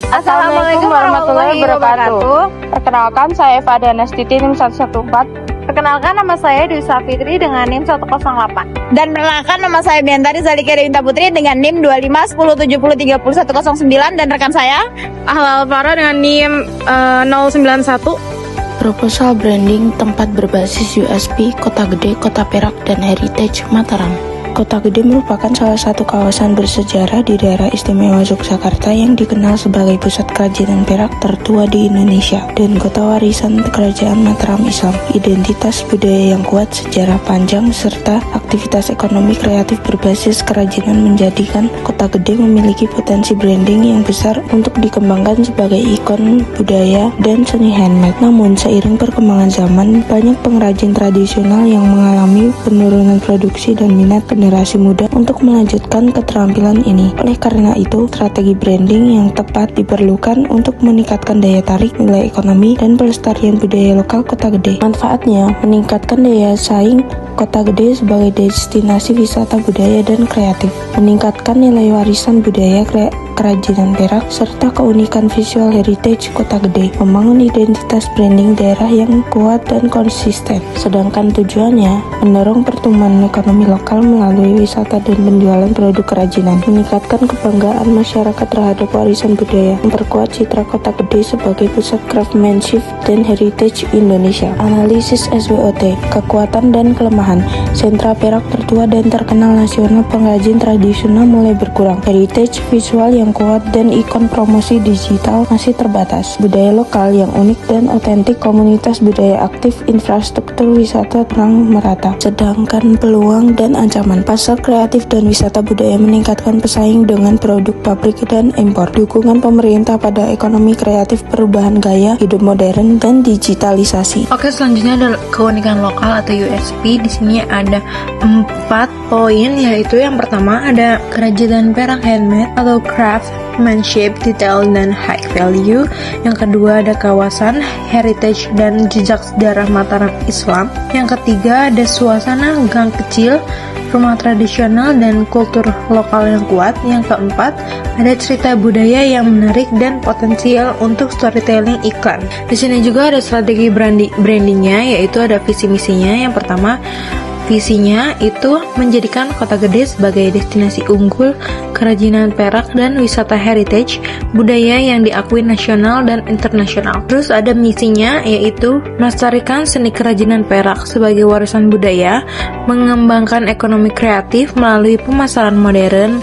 Assalamualaikum warahmatullahi wabarakatuh. Perkenalkan, saya Eva Danastiti NIM 114. Perkenalkan, nama saya Dwi Safitri dengan NIM 108. Dan perkenalkan, nama saya Biantari Zalika Dewinta Putri dengan NIM 2510703109 dan rekan saya Ahlal Farah dengan NIM 091. Proposal branding tempat berbasis USB Kota Gede, Kota Perak, dan Heritage Mataram. Kota Gede merupakan salah satu kawasan bersejarah di daerah istimewa Yogyakarta yang dikenal sebagai pusat kerajinan perak tertua di Indonesia dan kota warisan kerajaan Mataram Islam. Identitas budaya yang kuat, sejarah panjang, serta aktivitas ekonomi kreatif berbasis kerajinan menjadikan Kota Gede memiliki potensi branding yang besar untuk dikembangkan sebagai ikon budaya dan seni handmade. Namun, seiring perkembangan zaman, banyak pengrajin tradisional yang mengalami penurunan produksi dan minat generasi muda untuk melanjutkan keterampilan ini. Oleh karena itu, strategi branding yang tepat diperlukan untuk meningkatkan daya tarik, nilai ekonomi, dan pelestarian budaya lokal Kota Gede. Manfaatnya, meningkatkan daya saing Kota Gede sebagai destinasi wisata budaya dan kreatif, meningkatkan nilai warisan budaya kerajinan perak, serta keunikan visual heritage Kota Gede, membangun identitas branding daerah yang kuat dan konsisten. Sedangkan tujuannya, mendorong pertumbuhan ekonomi lokal melalui wisata dan penjualan produk kerajinan, meningkatkan kebanggaan masyarakat terhadap warisan budaya, memperkuat citra Kota Gede sebagai pusat craftsmanship dan heritage Indonesia. Analisis SWOT, kekuatan dan kelemahan. Sentra perak tertua dan terkenal nasional pengrajin tradisional mulai berkurang. Heritage visual yang kuat dan ikon promosi digital masih terbatas. Budaya lokal yang unik dan otentik, komunitas budaya aktif, infrastruktur wisata kurang merata. Sedangkan peluang dan ancaman, pasar kreatif dan wisata budaya meningkatkan pesaing dengan produk pabrik dan impor. Dukungan pemerintah pada ekonomi kreatif, perubahan gaya hidup modern, dan digitalisasi. Oke, selanjutnya adalah keunikan lokal atau USP. Di sini ada 4 poin, yaitu yang pertama ada kerajinan perak handmade atau craftsmanship, detail dan high value. Yang kedua ada kawasan heritage dan jejak sejarah Mataram Islam. Yang ketiga ada suasana gang kecil, rumah tradisional dan kultur lokal yang kuat. Yang keempat ada cerita budaya yang menarik dan potensial untuk storytelling iklan. Di sini juga ada strategi brandingnya, yaitu ada visi misinya. Yang pertama, visinya itu menjadikan Kota Gede sebagai destinasi unggul kerajinan perak dan wisata heritage budaya yang diakui nasional dan internasional. Terus ada misinya, yaitu melestarikan seni kerajinan perak sebagai warisan budaya, mengembangkan ekonomi kreatif melalui pemasaran modern,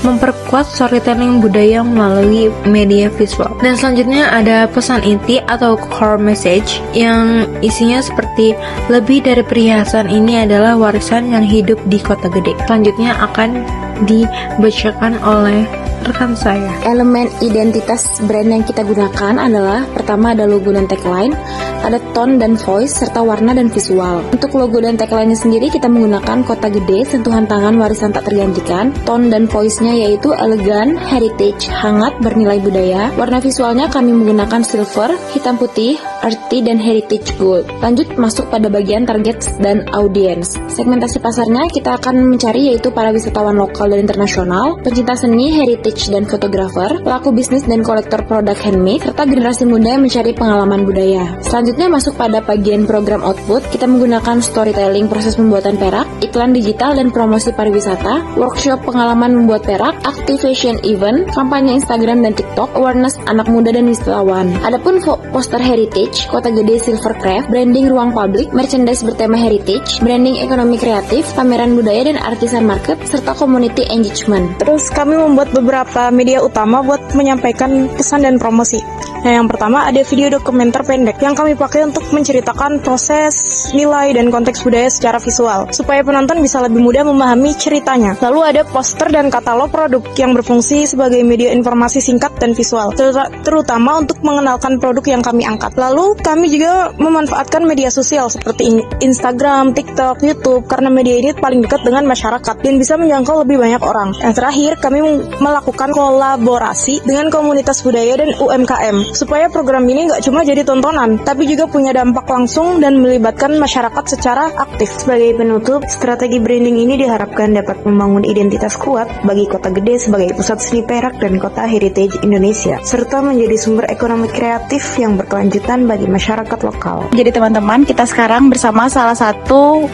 memperkuat storytelling budaya melalui media visual. Dan selanjutnya ada pesan inti atau core message yang isinya seperti lebih dari perhiasan, ini adalah warisan yang hidup di Kota Gede. Selanjutnya akan dibacakan oleh rekan saya. Elemen identitas brand yang kita gunakan adalah pertama ada logo dan tagline, ada tone dan voice, serta warna dan visual. Untuk logo dan tagline-nya sendiri kita menggunakan Kota Gede, sentuhan tangan warisan tak tergantikan. Tone dan voice-nya yaitu elegan, heritage, hangat, bernilai budaya. Warna visualnya kami menggunakan silver, hitam putih, earthy, dan heritage gold. Lanjut masuk pada bagian target dan audience. Segmentasi pasarnya kita akan mencari yaitu para wisatawan lokal dan internasional, pencinta seni, heritage, dan fotografer, pelaku bisnis dan kolektor produk handmade, serta generasi muda yang mencari pengalaman budaya. Selanjutnya masuk pada bagian program output, kita menggunakan storytelling proses pembuatan perak, iklan digital dan promosi pariwisata, workshop pengalaman membuat perak, activation event, kampanye Instagram dan TikTok, awareness anak muda dan wisatawan. Adapun poster heritage, Kota Gede Silver Craft, branding ruang publik, merchandise bertema heritage, branding ekonomi kreatif, pameran budaya dan artisan market, serta community engagement. Terus kami membuat beberapa media utama buat menyampaikan pesan dan promosi. Nah, yang pertama ada video dokumenter pendek yang kami pakai untuk menceritakan proses, nilai, dan konteks budaya secara visual, supaya penonton bisa lebih mudah memahami ceritanya. Lalu ada poster dan katalog produk yang berfungsi sebagai media informasi singkat dan visual, terutama untuk mengenalkan produk yang kami angkat. Lalu kami juga memanfaatkan media sosial seperti Instagram, TikTok, YouTube, karena media ini paling dekat dengan masyarakat dan bisa menjangkau lebih banyak orang. Yang terakhir, kami melakukan kolaborasi dengan komunitas budaya dan UMKM supaya program ini nggak cuma jadi tontonan, tapi juga punya dampak langsung dan melibatkan masyarakat secara aktif. Sebagai penutup, strategi branding ini diharapkan dapat membangun identitas kuat bagi Kota Gede sebagai pusat seni Perak dan kota heritage Indonesia, serta menjadi sumber ekonomi kreatif yang berkelanjutan bagi masyarakat lokal. Jadi teman-teman, kita sekarang bersama salah satu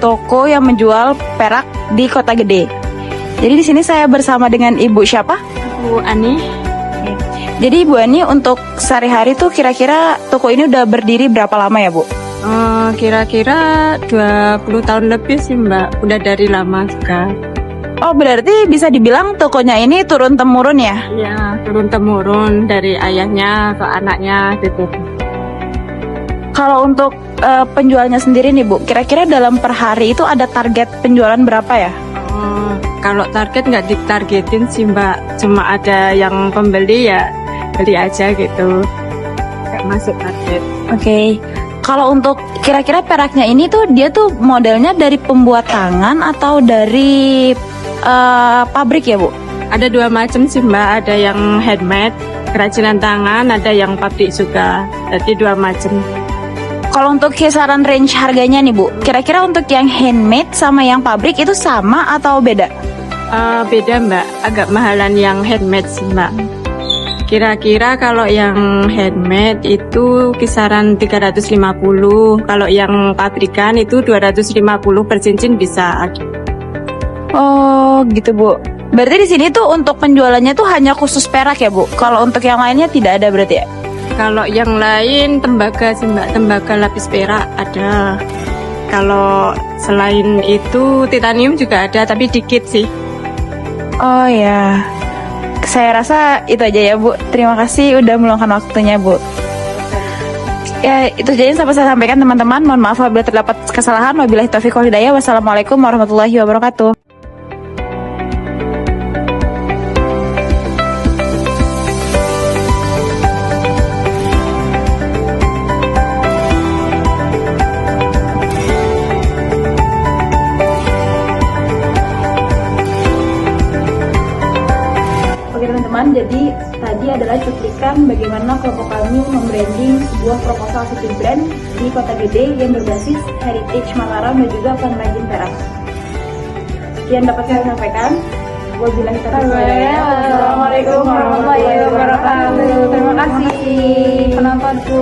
toko yang menjual perak di Kota Gede. Jadi di sini saya bersama dengan Ibu siapa? Bu Ani, Jadi Ibu Ani, untuk sehari-hari tuh kira-kira toko ini udah berdiri berapa lama ya Bu? kira-kira 20 tahun lebih sih Mbak, udah dari lama juga. Oh, berarti bisa dibilang tokonya ini turun-temurun ya? Ya, turun-temurun dari ayahnya ke anaknya gitu. Kalau untuk penjualnya sendiri nih Bu, kira-kira dalam per hari itu ada target penjualan berapa ya? Kalau target nggak ditargetin sih Mbak, cuma ada yang pembeli ya beli aja gitu, nggak masuk target. Oke. Kalau untuk kira-kira peraknya ini tuh dia tuh modelnya dari pembuat tangan atau dari pabrik ya Bu? Ada dua macam sih Mbak, ada yang handmade, kerajinan tangan, ada yang pabrik juga, jadi dua macam. Kalau untuk kisaran range harganya nih Bu, kira-kira untuk yang handmade sama yang pabrik itu sama atau beda? Beda Mbak, agak mahalan yang handmade sih Mbak. Kira-kira kalau yang handmade itu kisaran 350, kalau yang pabrikan itu 250 per cincin bisa. Oh gitu Bu. Berarti di sini tuh untuk penjualannya tuh hanya khusus perak ya Bu? Kalau untuk yang lainnya tidak ada berarti ya? Kalau yang lain tembaga sih Mbak, tembaga lapis perak ada. Kalau selain itu titanium juga ada, tapi dikit sih. Oh ya, saya rasa itu aja ya Bu. Terima kasih udah meluangkan waktunya Bu. Ya itu aja yang saya sampaikan teman-teman. Mohon maaf apabila terdapat kesalahan. Wabillahi taufiq wal hidayah. Wassalamualaikum warahmatullahi wabarakatuh. Oke teman-teman, jadi tadi adalah cuplikan bagaimana kelompok kami membranding sebuah proposal city brand di Kota Gede yang berbasis heritage Mataram dan juga pengrajin perak. Sekian dapat saya sampaikan. Wabillahi taufiq wal hidayah. Wassalamualaikum warahmatullahi wabarakatuh. Terima kasih penontonku.